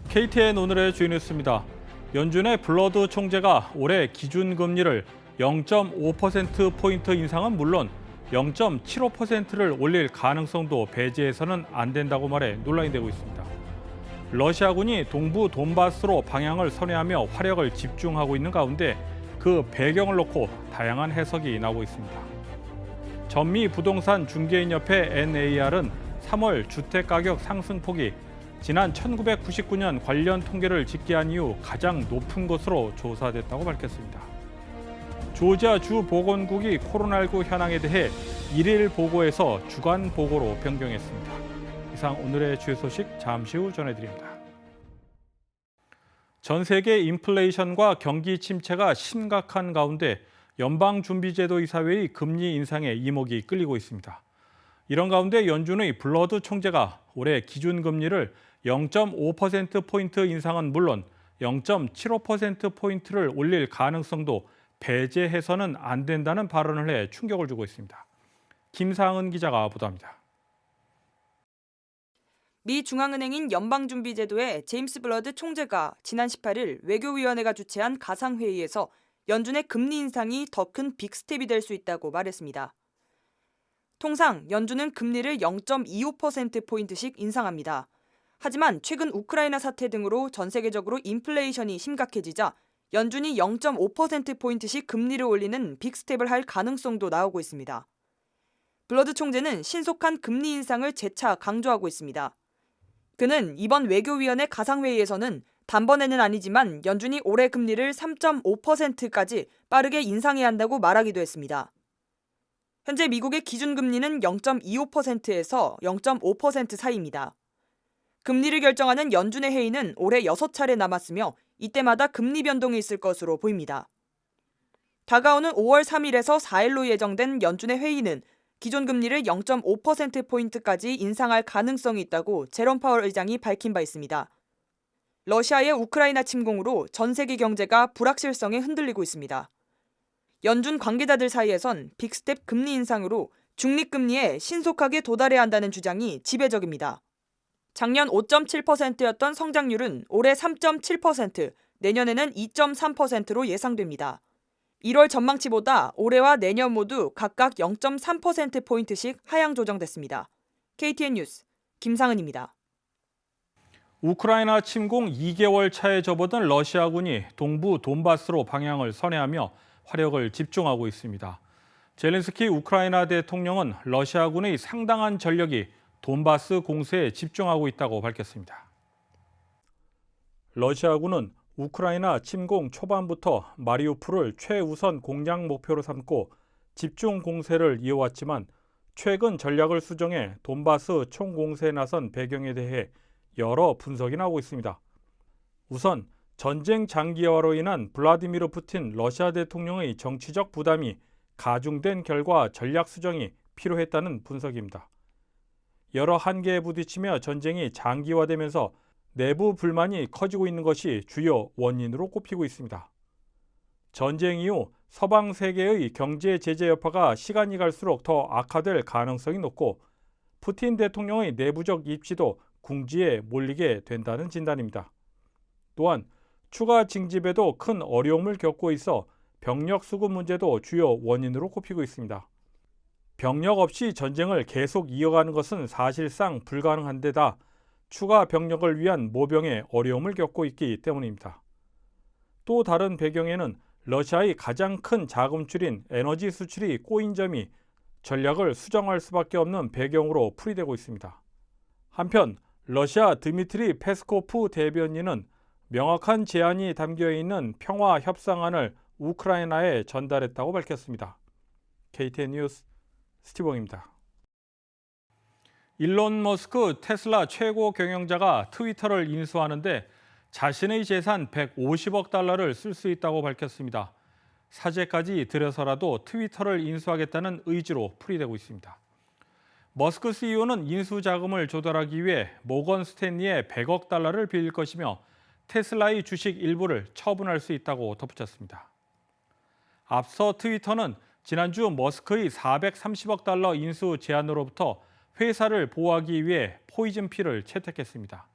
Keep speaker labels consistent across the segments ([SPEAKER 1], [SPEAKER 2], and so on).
[SPEAKER 1] KTN 오늘의 주요 뉴스입니다. 연준의 블러드 총재가 올해 기준금리를 0.5%포인트 인상은 물론 0.75%를 올릴 가능성도 배제해서는 안 된다고 말해 논란이 되고 있습니다. 러시아군이 동부 돈바스로 방향을 선회하며 화력을 집중하고 있는 가운데 그 배경을 놓고 다양한 해석이 나오고 있습니다. 전미 부동산 중개인협회 NAR은 3월 주택가격 상승폭이 지난 1999년 관련 통계를 집계한 이후 가장 높은 것으로 조사됐다고 밝혔습니다. 조지아 주 보건국이 코로나19 현황에 대해 일일 보고에서 주간 보고로 변경했습니다. 이상 오늘의 주요 소식 잠시 후 전해드립니다. 전 세계 인플레이션과 경기 침체가 심각한 가운데 연방준비제도 이사회의 금리 인상에 이목이 끌리고 있습니다. 이런 가운데 연준의 블러드 총재가 올해 기준금리를 0.5%포인트 인상은 물론 0.75%포인트를 올릴 가능성도 배제해서는 안 된다는 발언을 해 충격을 주고 있습니다. 김상은 기자가 보도합니다.
[SPEAKER 2] 미 중앙은행인 연방준비제도의 제임스 블러드 총재가 지난 18일 외교위원회가 주최한 가상회의에서 연준의 금리 인상이 더 큰 빅스텝이 될 수 있다고 말했습니다. 통상 연준은 금리를 0.25%포인트씩 인상합니다. 하지만 최근 우크라이나 사태 등으로 전 세계적으로 인플레이션이 심각해지자 연준이 0.5%포인트씩 금리를 올리는 빅스텝을 할 가능성도 나오고 있습니다. 블러드 총재는 신속한 금리 인상을 재차 강조하고 있습니다. 그는 이번 외교위원회 가상회의에서는 단번에는 아니지만 연준이 올해 금리를 3.5%까지 빠르게 인상해야 한다고 말하기도 했습니다. 현재 미국의 기준금리는 0.25%에서 0.5% 사이입니다. 금리를 결정하는 연준의 회의는 올해 6차례 남았으며 이때마다 금리 변동이 있을 것으로 보입니다. 다가오는 5월 3일에서 4일로 예정된 연준의 회의는 기존 금리를 0.5%포인트까지 인상할 가능성이 있다고 제롬 파월 의장이 밝힌 바 있습니다. 러시아의 우크라이나 침공으로 전 세계 경제가 불확실성에 흔들리고 있습니다. 연준 관계자들 사이에선 빅스텝 금리 인상으로 중립금리에 신속하게 도달해야 한다는 주장이 지배적입니다. 작년 5.7%였던 성장률은 올해 3.7%, 내년에는 2.3%로 예상됩니다. 1월 전망치보다 올해와 내년 모두 각각 0.3%포인트씩 하향 조정됐습니다. KTN 뉴스 김상은입니다.
[SPEAKER 1] 우크라이나 침공 2개월 차에 접어든 러시아군이 동부 돈바스로 방향을 선회하며 화력을 집중하고 있습니다. 젤렌스키 우크라이나 대통령은 러시아군의 상당한 전력이 돈바스 공세에 집중하고 있다고 밝혔습니다. 러시아군은 우크라이나 침공 초반부터 마리우폴을 최우선 공략 목표로 삼고 집중 공세를 이어왔지만 최근 전략을 수정해 돈바스 총공세에 나선 배경에 대해 여러 분석이 나오고 있습니다. 우선 전쟁 장기화로 인한 블라디미르 푸틴 러시아 대통령의 정치적 부담이 가중된 결과 전략 수정이 필요했다는 분석입니다. 여러 한계에 부딪히며 전쟁이 장기화되면서 내부 불만이 커지고 있는 것이 주요 원인으로 꼽히고 있습니다. 전쟁 이후 서방 세계의 경제 제재 여파가 시간이 갈수록 더 악화될 가능성이 높고 푸틴 대통령의 내부적 입지도 궁지에 몰리게 된다는 진단입니다. 또한 추가 징집에도 큰 어려움을 겪고 있어 병력 수급 문제도 주요 원인으로 꼽히고 있습니다. 병력 없이 전쟁을 계속 이어가는 것은 사실상 불가능한 데다 추가 병력을 위한 모병에 어려움을 겪고 있기 때문입니다. 또 다른 배경에는 러시아의 가장 큰 자금줄인 에너지 수출이 꼬인 점이 전략을 수정할 수밖에 없는 배경으로 풀이되고 있습니다. 한편 러시아 드미트리 페스코프 대변인은 명확한 제안이 담겨 있는 평화 협상안을 우크라이나에 전달했다고 밝혔습니다. KTN 뉴스 스티븐입니다. 일론 머스크 테슬라 최고 경영자가 트위터를 인수하는데 자신의 재산 150억 달러를 쓸 수 있다고 밝혔습니다. 사죄까지 들여서라도 트위터를 인수하겠다는 의지로 풀이되고 있습니다. 머스크 CEO는 인수 자금을 조달하기 위해 모건 스탠리에 100억 달러를 빌릴 것이며 테슬라의 주식 일부를 처분할 수 있다고 덧붙였습니다. 앞서 트위터는 지난주 머스크의 430억 달러 인수 제안으로부터 회사를 보호하기 위해 포이즌 필을 채택했습니다.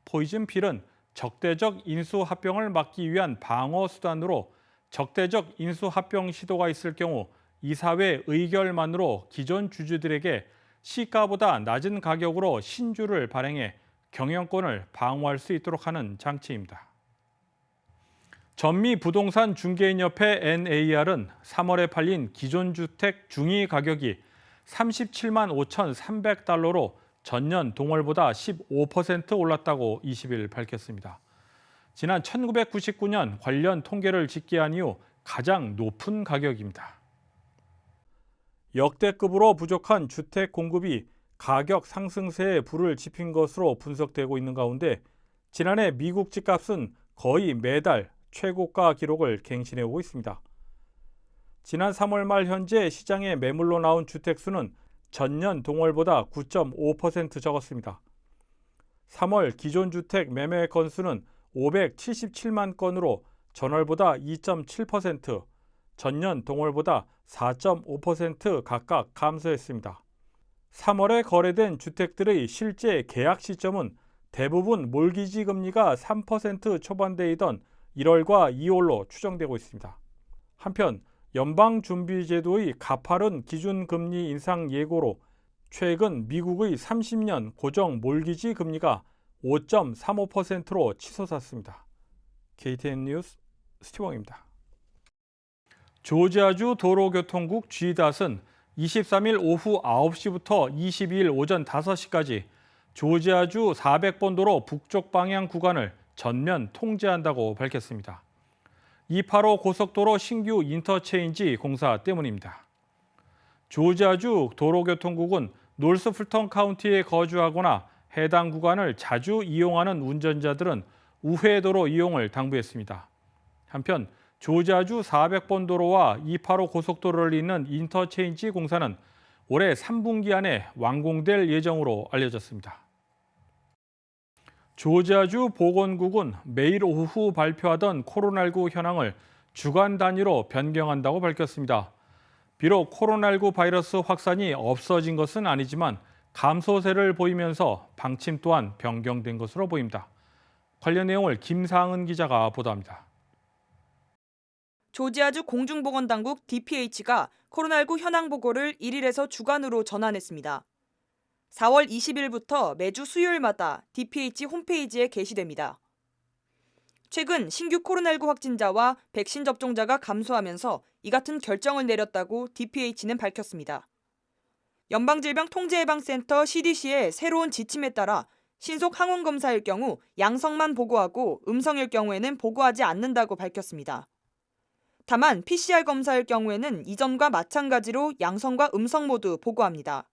[SPEAKER 1] 포이즌 필은 적대적 인수 합병을 막기 위한 방어 수단으로 적대적 인수 합병 시도가 있을 경우 이사회 의결만으로 기존 주주들에게 시가보다 낮은 가격으로 신주를 발행해 경영권을 방어할 수 있도록 하는 장치입니다. 전미부동산 중개인협회 NAR은 3월에 팔린 기존 주택 중위 가격이 37만 5,300달러로 전년 동월보다 15% 올랐다고 20일 밝혔습니다. 지난 1999년 관련 통계를 집계한 이후 가장 높은 가격입니다. 역대급으로 부족한 주택 공급이 가격 상승세에 불을 지핀 것으로 분석되고 있는 가운데 지난해 미국 집값은 거의 매달 최고가 기록을 갱신해오고 있습니다. 지난 3월 말 현재 시장에 매물로 나온 주택 수는 전년 동월보다 9.5% 적었습니다. 3월 기존 주택 매매 건수는 577만 건으로 전월보다 2.7%, 전년 동월보다 4.5% 각각 감소했습니다. 3월에 거래된 주택들의 실제 계약 시점은 대부분 몰기지 금리가 3% 초반대이던 1월과 2월로 추정되고 있습니다. 한편 연방준비제도의 가파른 기준금리 인상 예고로 최근 미국의 30년 고정 몰기지 금리가 5.35%로 치솟았습니다. KTN 뉴스 스티븐입니다. 조지아주 도로교통국 GDOT은 23일 오후 9시부터 22일 오전 5시까지 조지아주 400번 도로 북쪽 방향 구간을 전면 통제한다고 밝혔습니다. 285 고속도로 신규 인터체인지 공사 때문입니다. 조지아주 도로교통국은 노스풀턴 카운티에 거주하거나 해당 구간을 자주 이용하는 운전자들은 우회도로 이용을 당부했습니다. 한편 조지아주 400번 도로와 285 고속도로를 잇는 인터체인지 공사는 올해 3분기 안에 완공될 예정으로 알려졌습니다. 조지아주 보건국은 매일 오후 발표하던 코로나19 현황을 주간 단위로 변경한다고 밝혔습니다. 비록 코로나19 바이러스 확산이 없어진 것은 아니지만 감소세를 보이면서 방침 또한 변경된 것으로 보입니다. 관련 내용을 김상은 기자가 보도합니다.
[SPEAKER 2] 조지아주 공중보건당국 DPH가 코로나19 현황 보고를 1일에서 주간으로 전환했습니다. 4월 20일부터 매주 수요일마다 DPH 홈페이지에 게시됩니다. 최근 신규 코로나19 확진자와 백신 접종자가 감소하면서 이 같은 결정을 내렸다고 DPH는 밝혔습니다. 연방질병통제예방센터 CDC의 새로운 지침에 따라 신속 항원 검사일 경우 양성만 보고하고 음성일 경우에는 보고하지 않는다고 밝혔습니다. 다만 PCR 검사일 경우에는 이전과 마찬가지로 양성과 음성 모두 보고합니다.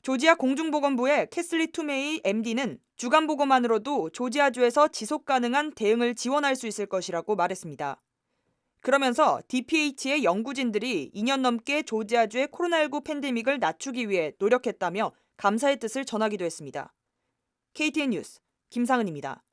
[SPEAKER 2] 조지아 공중보건부의 캐슬리 투메이 MD는 주간 보고만으로도 조지아주에서 지속 가능한 대응을 지원할 수 있을 것이라고 말했습니다. 그러면서 DPH의 연구진들이 2년 넘게 조지아주의 코로나19 팬데믹을 낮추기 위해 노력했다며 감사의 뜻을 전하기도 했습니다. KTN 뉴스 김상은입니다.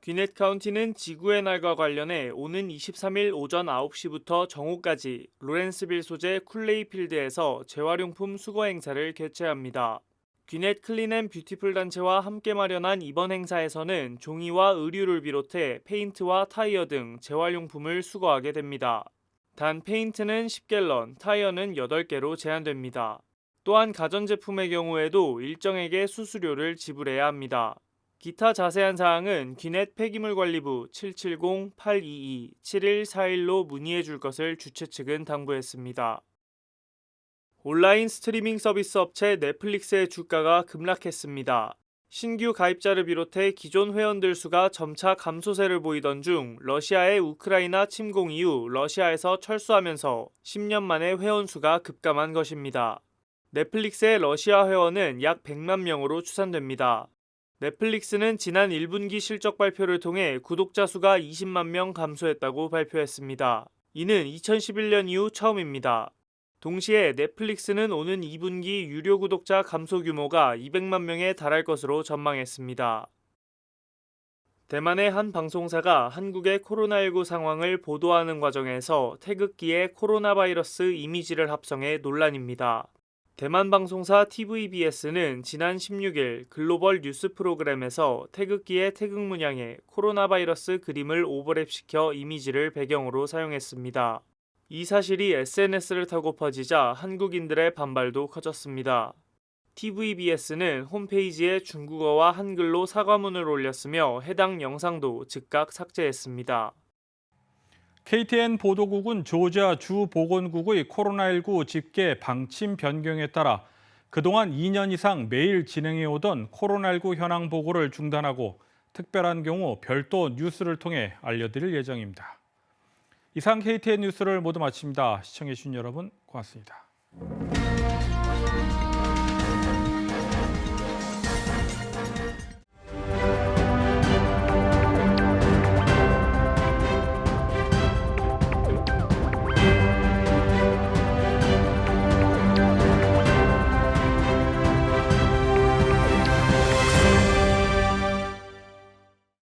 [SPEAKER 3] 귀넷 카운티는 지구의 날과 관련해 오는 23일 오전 9시부터 정오까지 로렌스빌 소재 쿨레이 필드에서 재활용품 수거 행사를 개최합니다. 귀넷 클린 앤 뷰티풀 단체와 함께 마련한 이번 행사에서는 종이와 의류를 비롯해 페인트와 타이어 등 재활용품을 수거하게 됩니다. 단 페인트는 10갤런, 타이어는 8개로 제한됩니다. 또한 가전제품의 경우에도 일정에게 수수료를 지불해야 합니다. 기타 자세한 사항은 귀넷 폐기물관리부 770-822-7141로 문의해 줄 것을 주최 측은 당부했습니다. 온라인 스트리밍 서비스 업체 넷플릭스의 주가가 급락했습니다. 신규 가입자를 비롯해 기존 회원들 수가 점차 감소세를 보이던 중 러시아의 우크라이나 침공 이후 러시아에서 철수하면서 10년 만에 회원 수가 급감한 것입니다. 넷플릭스의 러시아 회원은 약 100만 명으로 추산됩니다. 넷플릭스는 지난 1분기 실적 발표를 통해 구독자 수가 20만 명 감소했다고 발표했습니다. 이는 2011년 이후 처음입니다. 동시에 넷플릭스는 오는 2분기 유료 구독자 감소 규모가 200만 명에 달할 것으로 전망했습니다. 대만의 한 방송사가 한국의 코로나19 상황을 보도하는 과정에서 태극기에 코로나 바이러스 이미지를 합성해 논란입니다. 대만 방송사 TVBS는 지난 16일 글로벌 뉴스 프로그램에서 태극기의 태극 문양에 코로나 바이러스 그림을 오버랩시켜 이미지를 배경으로 사용했습니다. 이 사실이 SNS를 타고 퍼지자 한국인들의 반발도 커졌습니다. TVBS는 홈페이지에 중국어와 한글로 사과문을 올렸으며 해당 영상도 즉각 삭제했습니다.
[SPEAKER 1] KTN 보도국은 조지아 주 보건국의 코로나19 집계 방침 변경에 따라 그동안 2년 이상 매일 진행해오던 코로나19 현황 보고를 중단하고 특별한 경우 별도 뉴스를 통해 알려드릴 예정입니다. 이상 KTN 뉴스를 모두 마칩니다. 시청해주신 여러분 고맙습니다.